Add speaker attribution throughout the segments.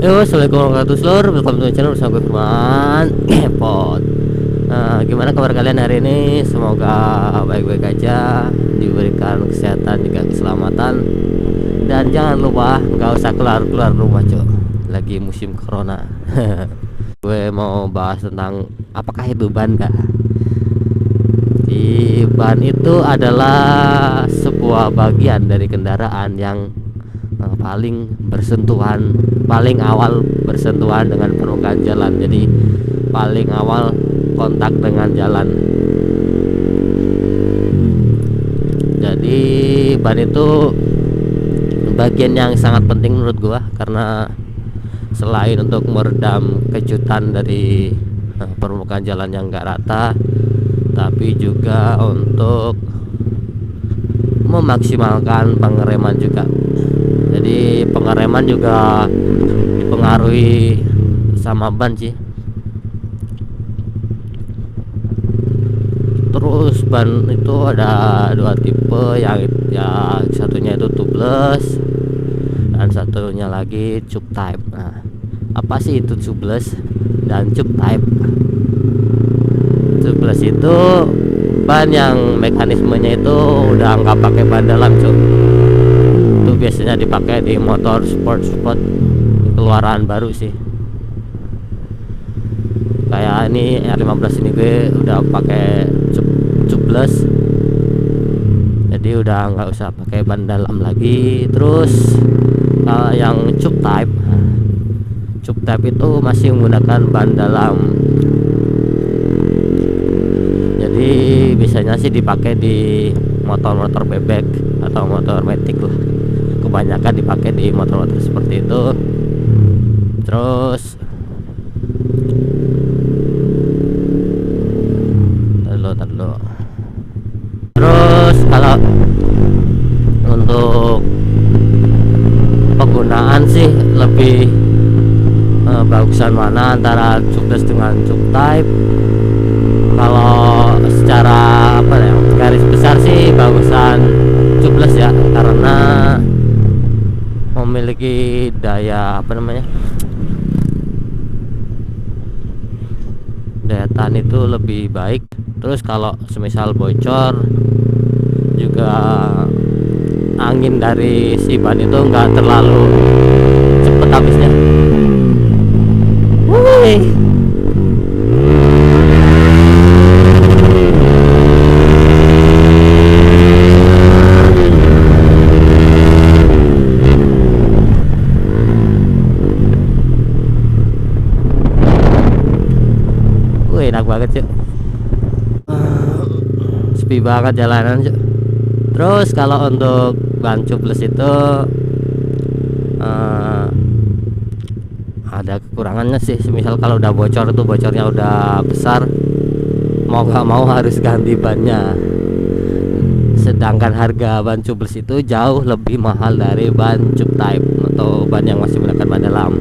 Speaker 1: Yo, assalamualaikum warahmatullahi wabarakatuh. Welcome to channel bersama gue Firman Ngepot. Gimana kabar kalian hari ini? Semoga baik-baik aja, diberikan kesehatan juga keselamatan. Dan jangan lupa nggak usah keluar-keluar rumah, cok. Lagi musim corona. Gue mau bahas tentang apakah itu ban kah? Di ban itu adalah sebuah bagian dari kendaraan yang paling awal bersentuhan dengan permukaan jalan. Jadi paling awal kontak dengan jalan. Jadi ban itu bagian yang sangat penting menurut gua, karena selain untuk meredam kejutan dari permukaan jalan yang enggak rata, tapi juga untuk memaksimalkan pengereman juga. Jadi pengereman juga dipengaruhi sama ban sih. Terus ban itu ada dua tipe, yang satunya itu tubeless dan satunya lagi tube type. Nah, apa sih itu tubeless dan tube type? Tubeless itu ban yang mekanismenya itu udah nggak pakai ban dalam, cuy. Itu biasanya dipakai di motor sport keluaran baru sih. Kayak ini R15 ini gue udah pakai tubeless, jadi udah nggak usah pakai ban dalam lagi. Terus kalau yang tube type itu masih menggunakan ban dalam. Jadi biasanya sih dipakai di motor-motor bebek atau motor matic lah. Kebanyakan dipakai di motor-motor seperti itu. Terus Terus kalau untuk penggunaan sih lebih bagusan mana antara tubeless dengan tube type? Kalau secara garis besar sih bagusan tubeless ya, karena memiliki daya daya tahan itu lebih baik. Terus kalau semisal bocor juga, angin dari si ban itu enggak terlalu cepet habisnya. Wih. Enak banget cuy, sepi banget jalanan cuy. Terus kalau untuk ban tubeless itu ada kekurangannya sih. Misal kalau udah bocor, itu bocornya udah besar, mau gak mau harus ganti bannya. Sedangkan harga ban tubeless itu jauh lebih mahal dari ban tube type atau ban yang masih menggunakan ban dalam.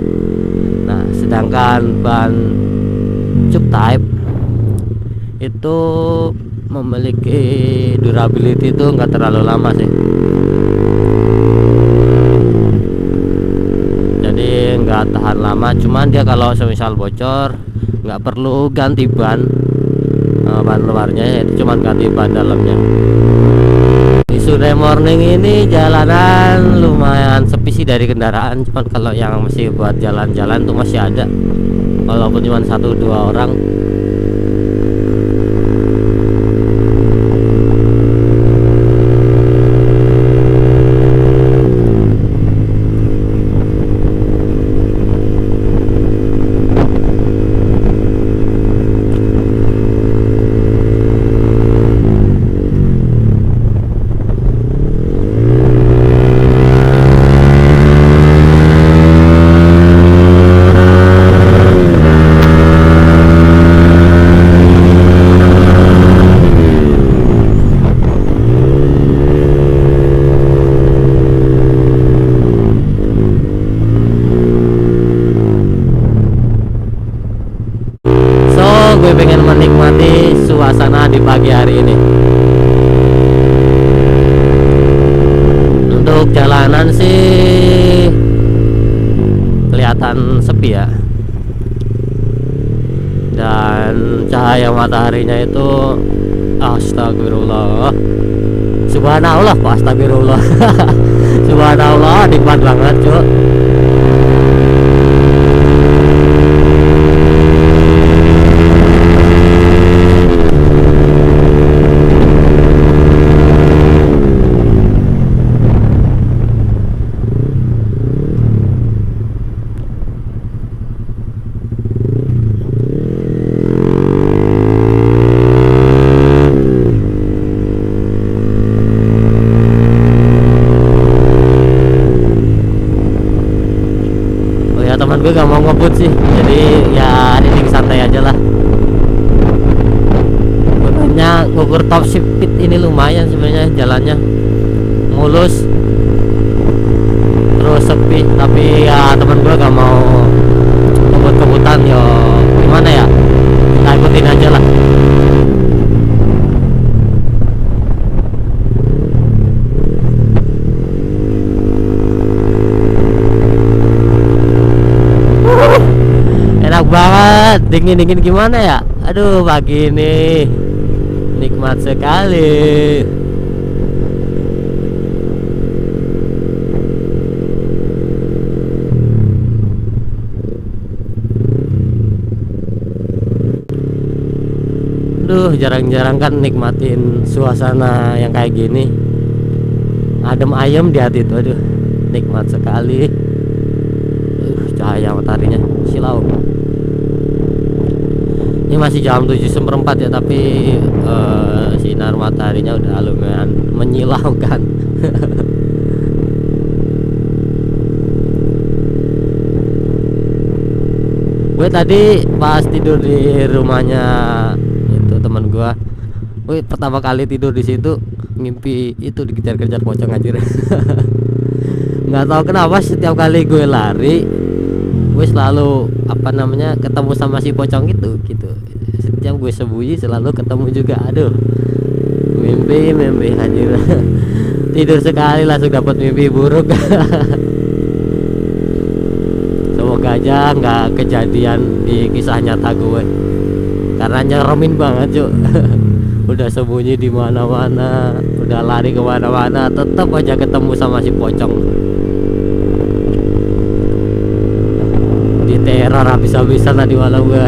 Speaker 1: Nah, sedangkan ban tube type itu memiliki durability itu enggak terlalu lama sih. Jadi enggak tahan lama, cuman dia kalau semisal bocor nggak perlu ganti ban luarnya, itu cuman ganti ban dalamnya. Di Sunday morning ini jalanan lumayan sepi sih dari kendaraan, cuman kalau yang masih buat jalan-jalan tuh masih ada, walaupun cuma 1-2 orang. kelihatan sepi ya, dan cahaya mataharinya itu astagfirullah, subhanallah, astagfirullah. Subhanallah, nikmat banget cuy. Teman gue gak mau ngebut sih, jadi ya hari ini santai aja lah. Gunanya ngukur top speed ini lumayan sebenarnya, jalannya mulus terus sepi, tapi ya teman gue gak mau ngebut-ngebutan, yo gimana ya, kita ikutin aja lah. Enak banget, dingin-dingin gimana ya. Aduh, pagi ini nikmat sekali. Aduh, jarang-jarang kan nikmatin suasana yang kayak gini. Adem ayem di hati itu, aduh, nikmat sekali. Cahaya mataharinya silau. Ini masih jam 7:04 ya, tapi sinar mataharinya udah lumayan menyilaukan. Gue tadi pas tidur di rumahnya itu teman gue, pertama kali tidur di situ mimpi itu dikejar-kejar pocong anjir. Nggak tahu kenapa setiap kali gue lari gue selalu ketemu sama si pocong itu gitu. Setiap gue sembunyi selalu ketemu juga. Aduh, mimpi anjir. Tidur sekali langsung dapat mimpi buruk. Semoga aja nggak kejadian di kisah nyata gue, karena nyeremin banget cuy. Udah sembunyi di mana-mana, udah lari kemana-mana, tetap aja ketemu sama si pocong. Teror habis-habisan tadi malam gue.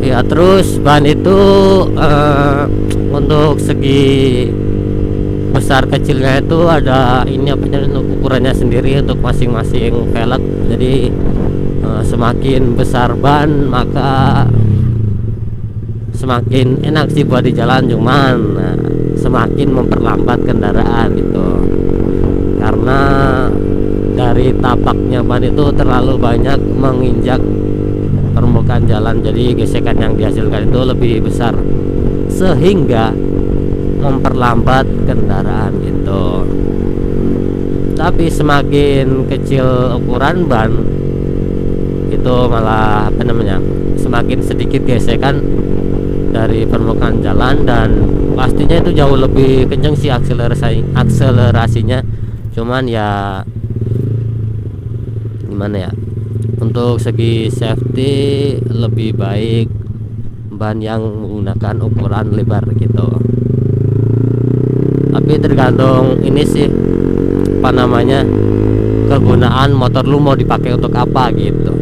Speaker 1: Ya terus ban itu untuk segi besar kecilnya itu ada ini untuk ukurannya sendiri untuk masing-masing velg. Jadi semakin besar ban maka semakin enak sih buat di jalan, cuman semakin memperlambat kendaraan gitu, karena dari tapaknya ban itu terlalu banyak menginjak permukaan jalan, jadi gesekan yang dihasilkan itu lebih besar sehingga memperlambat kendaraan gitu. Tapi semakin kecil ukuran ban itu malah semakin sedikit gesekan dari permukaan jalan, dan pastinya itu jauh lebih kenceng sih akselerasinya. Cuman ya gimana ya, untuk segi safety lebih baik ban yang menggunakan ukuran lebar gitu. Tapi tergantung ini sih kegunaan motor lu mau dipakai untuk apa gitu.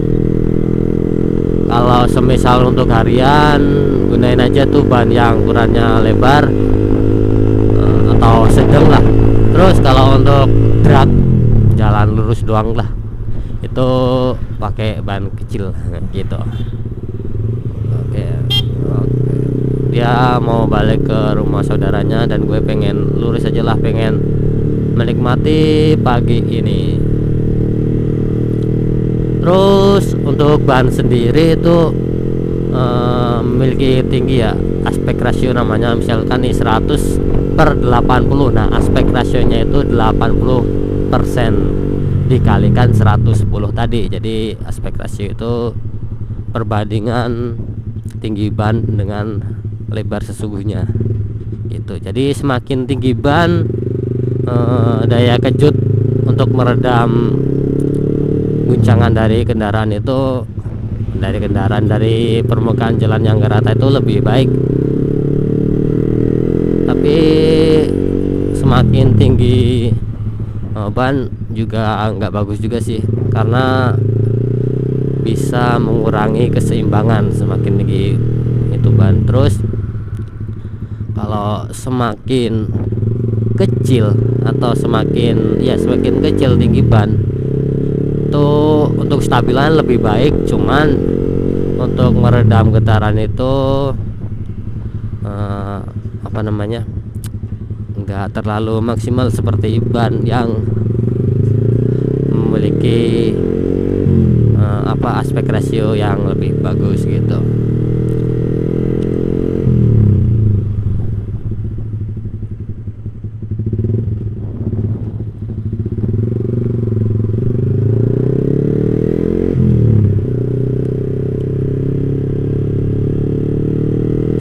Speaker 1: Kalau semisal untuk harian, gunain aja tuh ban yang ukurannya lebar atau sedang lah. Terus kalau untuk drag jalan lurus doang lah, itu pakai ban kecil gitu. Oke. Dia mau balik ke rumah saudaranya dan gue pengen lurus aja lah, pengen menikmati pagi ini. Terus untuk ban sendiri itu memiliki tinggi ya, aspek rasio namanya. Misalkan nih 100/80, nah aspek rasionya itu 80 dikalikan 110 tadi. Jadi aspek rasio itu perbandingan tinggi ban dengan lebar sesungguhnya itu. Jadi semakin tinggi ban, daya kejut untuk meredam guncangan dari kendaraan itu, dari permukaan jalan yang gak rata itu lebih baik. Tapi semakin tinggi ban juga nggak bagus juga sih, karena bisa mengurangi keseimbangan semakin tinggi itu ban. Terus kalau semakin kecil atau semakin kecil tinggi ban itu untuk stabilan lebih baik, cuman untuk meredam getaran itu nggak terlalu maksimal seperti ban yang memiliki aspek rasio yang lebih bagus gitu.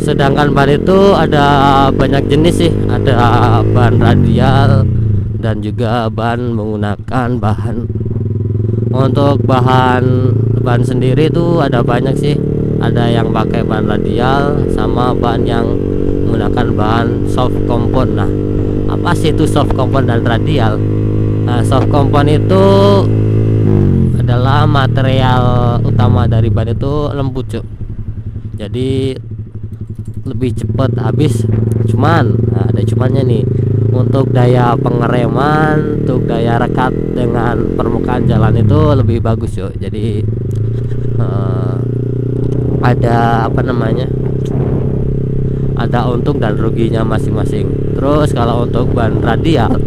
Speaker 1: Sedangkan ban itu ada banyak jenis sih, ada ban radial dan juga ban menggunakan bahan. Untuk ban sendiri itu ada banyak sih, ada yang pakai ban radial sama ban yang menggunakan bahan soft compound. Nah, apa sih itu soft compound dan radial? Nah, soft compound itu adalah material utama dari ban itu lembut, cuk. Jadi lebih cepat habis, cuman ada cumannya nih, untuk daya pengereman, untuk daya rekat dengan permukaan jalan itu lebih bagus, yuk. Jadi ada ada untung dan ruginya masing-masing. Terus kalau untuk ban radial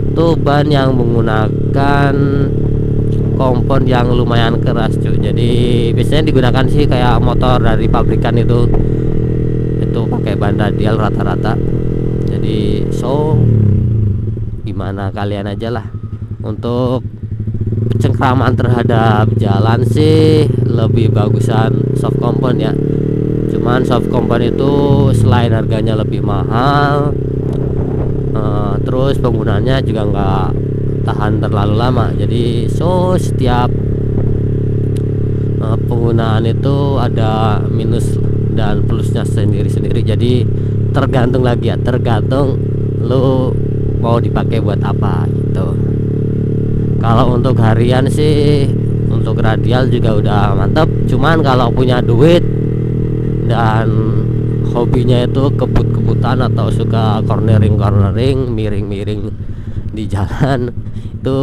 Speaker 1: itu ban yang menggunakan kompon yang lumayan keras, cuy. Jadi biasanya digunakan sih kayak motor dari pabrikan itu pakai ban radial rata-rata. Jadi gimana kalian aja lah. Untuk pencengkraman terhadap jalan sih lebih bagusan soft compound ya. Cuman soft compound itu selain harganya lebih mahal, terus penggunaannya juga nggak tahan terlalu lama. Jadi setiap penggunaan itu ada minus dan plusnya sendiri-sendiri. Jadi tergantung lu mau dipakai buat apa gitu. Kalau untuk harian sih, untuk radial juga udah mantap. Cuman kalau punya duit dan hobinya itu kebut-kebutan atau suka cornering, miring-miring di jalan, itu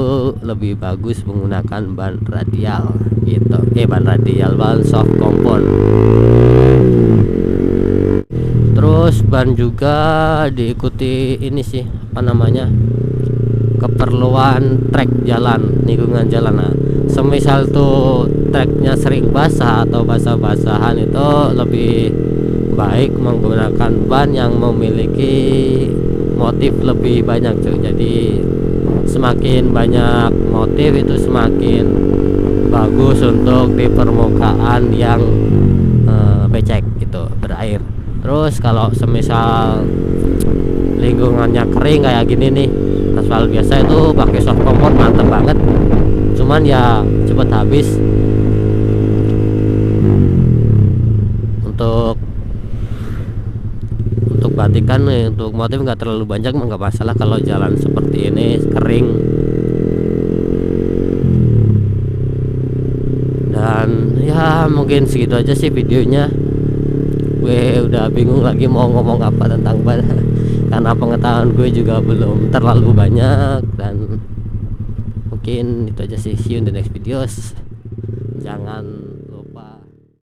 Speaker 1: lebih bagus menggunakan ban radial gitu. Ban soft compound. Terus ban juga diikuti ini sih, keperluan trek jalan, lingkungan jalan. Nah, semisal tuh treknya sering basah atau basah-basahan, itu lebih baik menggunakan ban yang memiliki motif lebih banyak, cuy. Jadi semakin banyak motif itu semakin bagus untuk di permukaan yang becek gitu, berair. Terus kalau semisal lingkungannya kering kayak gini nih, aspal biasa, itu pakai soft compound mantep banget. Cuman ya cepet habis. Untuk batikan nih, untuk motif nggak terlalu banyak, nggak masalah kalau jalan seperti ini kering. Dan ya mungkin segitu aja sih videonya. Gue udah bingung lagi mau ngomong apa tentang ban karena pengetahuan gue juga belum terlalu banyak. Dan mungkin itu aja sih. See you in the next videos. Jangan